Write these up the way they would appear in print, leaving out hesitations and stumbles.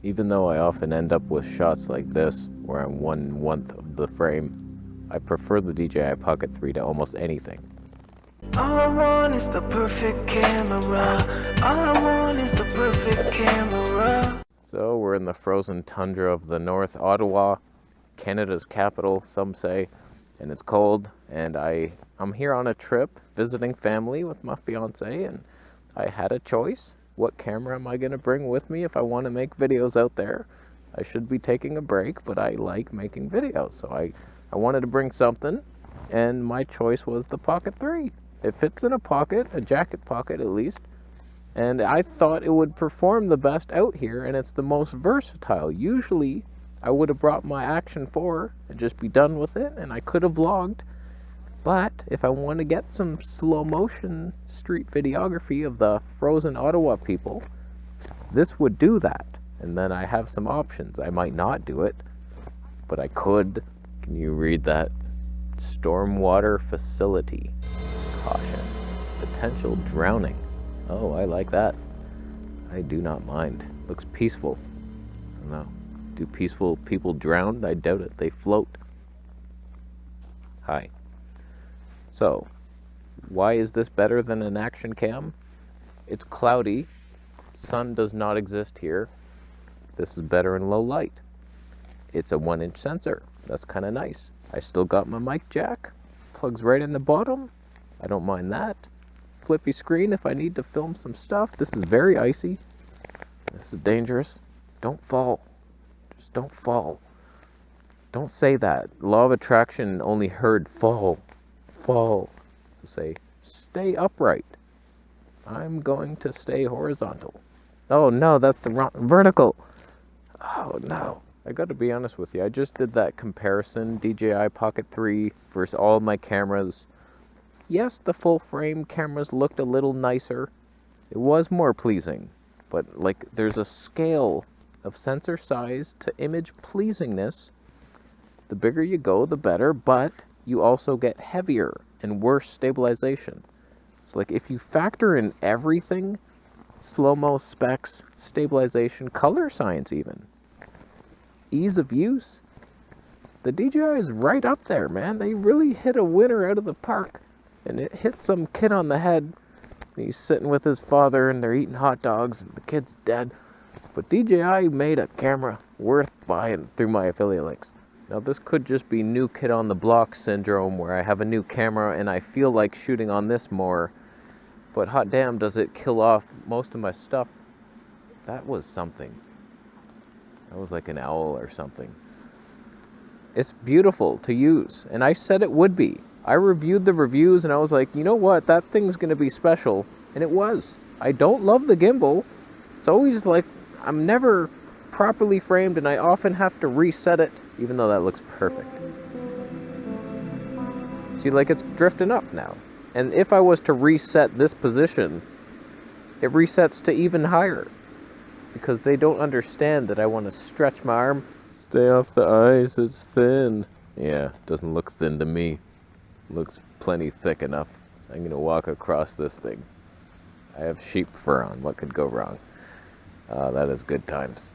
Even though I often end up with shots like this, where I'm 1/1 of the frame, I prefer the DJI Pocket 3 to almost anything. All I want is the perfect camera. All I want is the perfect camera. So we're in the frozen tundra of the North, Ottawa, Canada's capital, some say, and it's cold, and I'm here on a trip visiting family with my fiance, and I had a choice. What camera am I going to bring with me if I want to make videos out there? I should be taking a break, but I like making videos, so I wanted to bring something, and my choice was the Pocket 3. It fits in a pocket, a jacket pocket at least, and I thought it would perform the best out here, and it's the most versatile. Usually, I would have brought my Action 4 and just be done with it, and I could have vlogged. But if I want to get some slow motion street videography of the frozen Ottawa people, this would do that. And then I have some options. I might not do it, but I could. Can you read that? Stormwater facility. Caution. Potential drowning. Oh, I like that. I do not mind. Looks peaceful. I don't know. Do peaceful people drown? I doubt it. They float. Hi. So, why is this better than an action cam? It's cloudy. Sun does not exist here. This is better in low light. It's a 1-inch sensor. That's kind of nice. I still got my mic jack. Plugs right in the bottom. I don't mind that. Flippy screen if I need to film some stuff. This is very icy. This is dangerous. Don't fall. Just don't fall. Don't say that. Law of attraction only heard fall. Fall. So say, stay upright. I'm going to stay horizontal. Oh no, that's the wrong, vertical. Oh no. I got to be honest with you. I just did that comparison, DJI Pocket 3 versus all my cameras. Yes, the full frame cameras looked a little nicer. It was more pleasing. But like, there's a scale of sensor size to image pleasingness. The bigger you go, the better, but you also get heavier and worse stabilization. So like, if you factor in everything, slow-mo, specs, stabilization, color science even, ease of use, the DJI is right up there, man. They really hit a winner out of the park. And it hit some kid on the head. He's sitting with his father and they're eating hot dogs and the kid's dead. But DJI made a camera worth buying through my affiliate links. Now this could just be new kid on the block syndrome, where I have a new camera and I feel like shooting on this more. But hot damn, does it kill off most of my stuff. That was something. That was like an owl or something. It's beautiful to use, and I said it would be. I reviewed the reviews and I was like, you know what, that thing's gonna be special, and it was. I don't love the gimbal. It's always like, I'm never properly framed and I often have to reset it, even though that looks perfect. See, like, it's drifting up now. And if I was to reset this position, it resets to even higher. Because they don't understand that I want to stretch my arm. Stay off the ice, it's thin. Yeah, doesn't look thin to me. Looks plenty thick enough. I'm gonna walk across this thing. I have sheep fur on, what could go wrong? That is good times.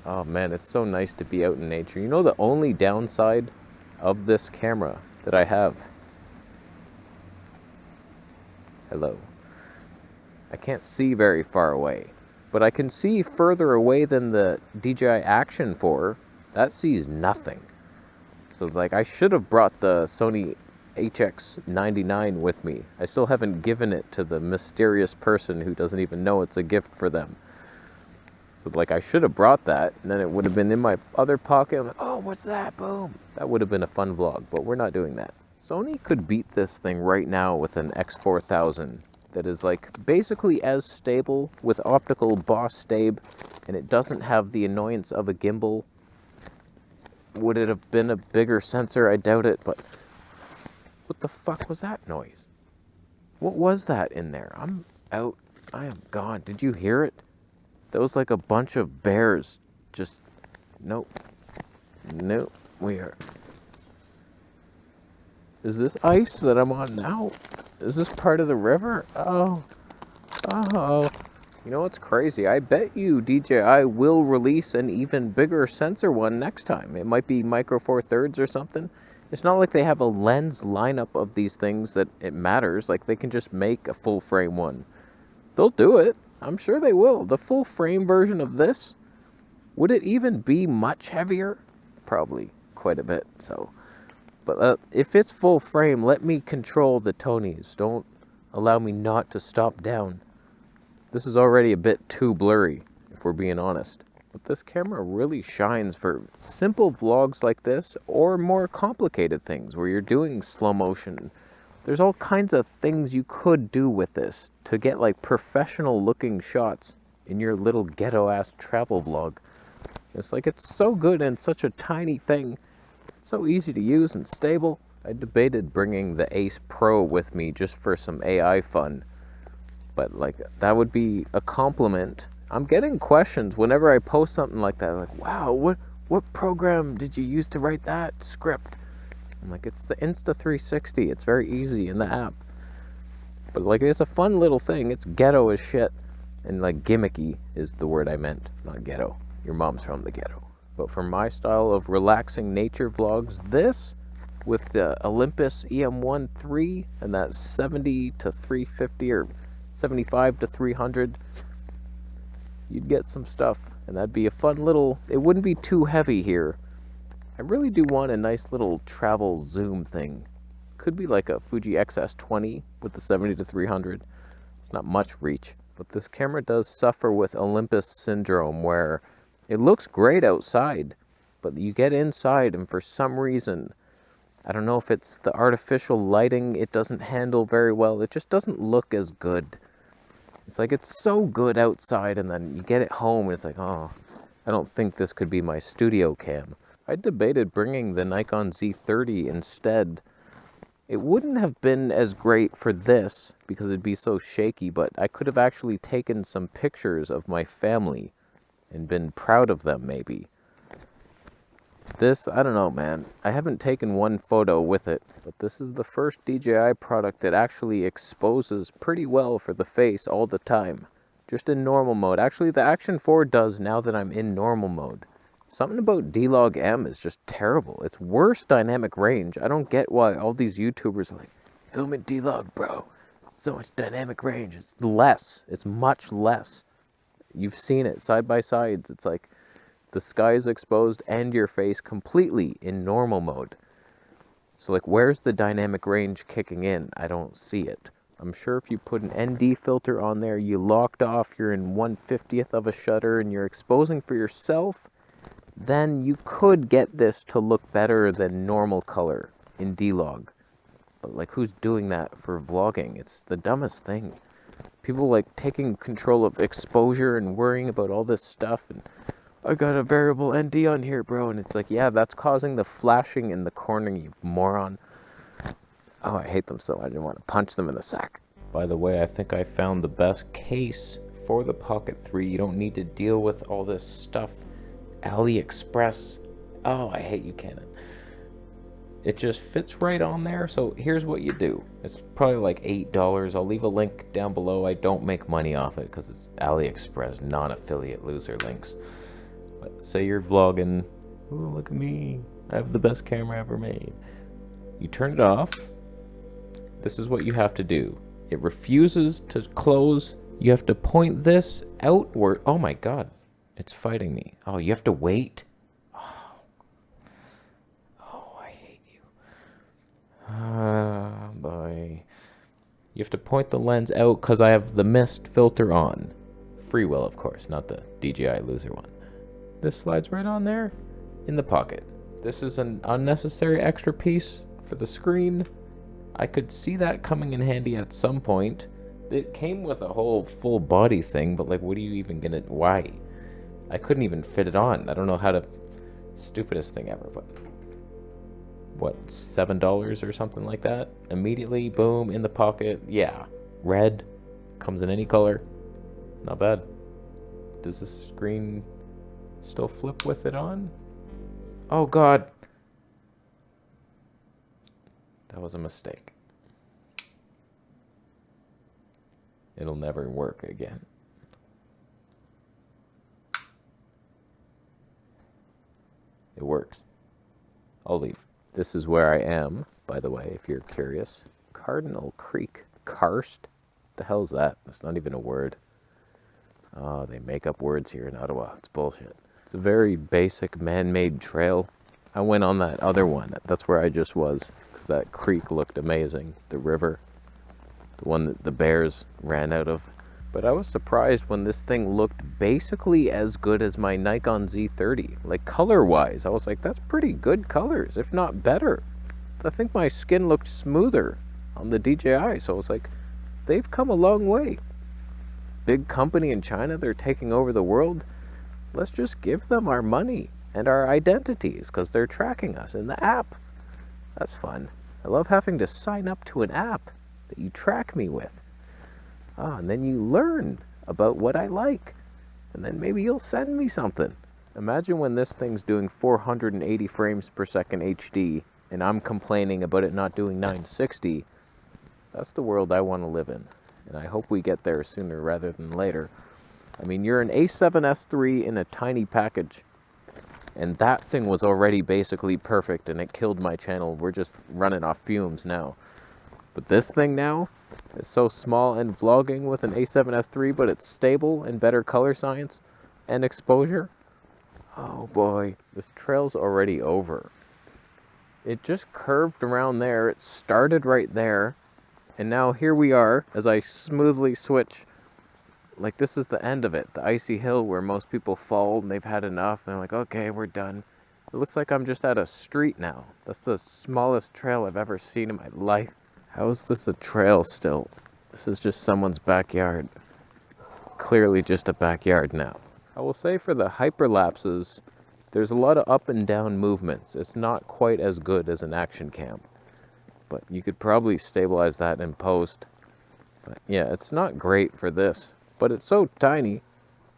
Oh man, it's so nice to be out in nature. You know the only downside of this camera that I have? Hello. I can't see very far away, but I can see further away than the DJI Action 4. That sees nothing. So like, I should have brought the Sony HX99 with me. I still haven't given it to the mysterious person who doesn't even know it's a gift for them. So like, I should have brought that, and then it would have been in my other pocket. I'm like, oh, what's that? Boom. That would have been a fun vlog, but we're not doing that. Sony could beat this thing right now with an X4000 that is like basically as stable with optical Boss Stabe, and it doesn't have the annoyance of a gimbal. Would it have been a bigger sensor? I doubt it, but what the fuck was that noise? What was that in there? I'm out. I am gone. Did you hear it? That was like a bunch of bears just... Nope. Nope. We are... Is this ice that I'm on now? Is this part of the river? Oh. Oh. You know what's crazy? I bet you DJI will release an even bigger sensor one next time. It might be micro four thirds or something. It's not like they have a lens lineup of these things that it matters. Like they can just make a full frame one. They'll do it. I'm sure they will. The full frame version of this, would it even be much heavier? Probably quite a bit. So, but if it's full frame, let me control the Tonys. Don't allow me not to stop down. This is already a bit too blurry, if we're being honest. But this camera really shines for simple vlogs like this, or more complicated things where you're doing slow motion. There's all kinds of things you could do with this to get like professional looking shots in your little ghetto ass travel vlog. It's like it's so good and such a tiny thing. So easy to use and stable. I debated bringing the Ace Pro with me just for some AI fun. But like that would be a compliment. I'm getting questions whenever I post something like that. Like, wow, what program did you use to write that script? I'm like, it's the Insta360. It's very easy in the app. But like, it's a fun little thing. It's ghetto as shit. And like gimmicky is the word I meant, not ghetto. Your mom's from the ghetto. But for my style of relaxing nature vlogs, this with the Olympus EM1 III and that 70 to 350 or 75 to 300, you'd get some stuff. And that'd be a fun little, it wouldn't be too heavy here. I really do want a nice little travel zoom thing. Could be like a Fuji XS20 with the 70 to 300. It's not much reach, but this camera does suffer with Olympus syndrome where it looks great outside, but you get inside and for some reason, I don't know if it's the artificial lighting, it doesn't handle very well. It just doesn't look as good. It's like it's so good outside and then you get it home and it's like, oh, I don't think this could be my studio cam. I debated bringing the Nikon Z30 instead. It wouldn't have been as great for this because it'd be so shaky, but I could have actually taken some pictures of my family and been proud of them maybe. This, I don't know, man. I haven't taken one photo with it, but this is the first DJI product that actually exposes pretty well for the face all the time. Just in normal mode. Actually, the Action 4 does now that I'm in normal mode. Something about D-Log M is just terrible. It's worse dynamic range. I don't get why all these YouTubers are like, film in D-Log, bro. So much dynamic range. It's less. It's much less. You've seen it side by sides. It's like the sky is exposed and your face completely in normal mode. So like, where's the dynamic range kicking in? I don't see it. I'm sure if you put an ND filter on there, you locked off, you're in 1/50th of a shutter and you're exposing for yourself, then you could get this to look better than normal color in D-Log. But like, who's doing that for vlogging? It's the dumbest thing. People like taking control of exposure and worrying about all this stuff and I got a variable ND on here, bro. And it's like, yeah, that's causing the flashing in the corner, you moron. Oh, I hate them so much. I didn't want to punch them in the sack. By the way, I think I found the best case for the Pocket 3. You don't need to deal with all this stuff. AliExpress. Oh, I hate you, Canon. It just fits right on there. So here's what you do. It's probably like $8. I'll leave a link down below. I don't make money off it because it's AliExpress, non-affiliate loser links. But say you're vlogging. Oh, look at me. I have the best camera ever made. You turn it off. This is what you have to do. It refuses to close. You have to point this outward. Oh my God. It's fighting me. Oh, you have to wait. Oh, I hate you. Boy. You have to point the lens out because I have the mist filter on. Free will, of course, not the DJI loser one. This slides right on there in the pocket. This is an unnecessary extra piece for the screen. I could see that coming in handy at some point. It came with a whole full body thing, but like, what are you even gonna, why? I couldn't even fit it on. I don't know how to, stupidest thing ever, but what, $7 or something like that? Immediately, boom, in the pocket. Yeah, red, comes in any color. Not bad. Does the screen still flip with it on? Oh God. That was a mistake. It'll never work again. It works. I'll leave. This is where I am, by the way, if you're curious. Cardinal Creek. Karst? The hell's that? That's not even a word. Oh, they make up words here in Ottawa. It's bullshit. It's a very basic man-made trail. I went on that other one. That's where I just was, because that creek looked amazing. The river. The one that the bears ran out of. But I was surprised when this thing looked basically as good as my Nikon Z30. Like, color-wise, I was like, that's pretty good colors, if not better. I think my skin looked smoother on the DJI, so I was like, they've come a long way. Big company in China, they're taking over the world. Let's just give them our money and our identities, because they're tracking us in the app. That's fun. I love having to sign up to an app that you track me with. And then you learn about what I like. And then maybe you'll send me something. Imagine when this thing's doing 480 frames per second HD, and I'm complaining about it not doing 960. That's the world I want to live in. And I hope we get there sooner rather than later. I mean, you're an A7S III in a tiny package. And that thing was already basically perfect, and it killed my channel. We're just running off fumes now. But this thing now is so small, and vlogging with an A7S III, but it's stable and better color science and exposure. Oh boy, this trail's already over. It just curved around there. It started right there. And now here we are as I smoothly switch. Like, this is the end of it. The icy hill where most people fall and they've had enough. And they're like, okay, we're done. It looks like I'm just at a street now. That's the smallest trail I've ever seen in my life. How is this a trail still? This is just someone's backyard. Clearly just a backyard now. I will say for the hyperlapses, there's a lot of up and down movements. It's not quite as good as an action cam. But you could probably stabilize that in post. But yeah, it's not great for this. But it's so tiny,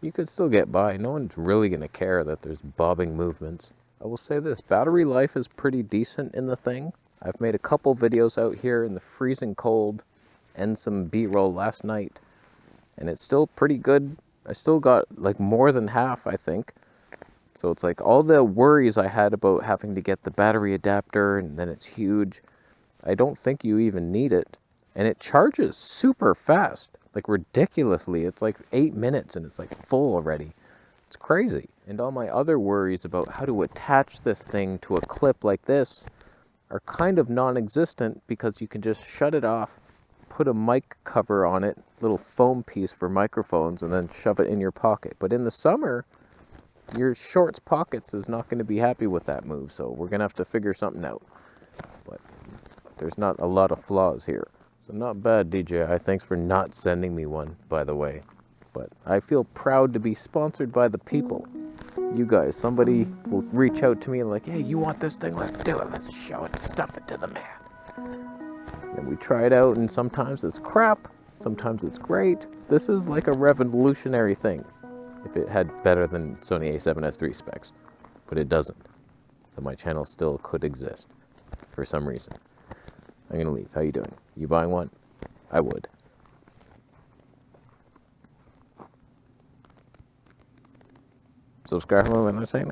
you could still get by. No one's really going to care that there's bobbing movements. I will say this, battery life is pretty decent in the thing. I've made a couple videos out here in the freezing cold and some B-roll last night. And it's still pretty good. I still got like more than half, I think. So it's like all the worries I had about having to get the battery adapter and then it's huge. I don't think you even need it. And it charges super fast, like ridiculously. It's like 8 minutes and it's like full already. It's crazy. And all my other worries about how to attach this thing to a clip like this are kind of non-existent because you can just shut it off, put a mic cover on it, little foam piece for microphones, and then shove it in your pocket. But in the summer, your shorts pockets is not going to be happy with that move, so we're going to have to figure something out. But there's not a lot of flaws here. So not bad, DJI. Thanks for not sending me one, by the way. But I feel proud to be sponsored by the people. You guys, somebody will reach out to me and like, hey, you want this thing? Let's do it. Let's show it, stuff it to the man. And we try it out, and sometimes it's crap. Sometimes it's great. This is like a revolutionary thing. If it had better than Sony A7S III specs. But it doesn't. So my channel still could exist. For some reason. I'm going to leave. How you doing? You buying one? I would. Subscribe when I'm saying that.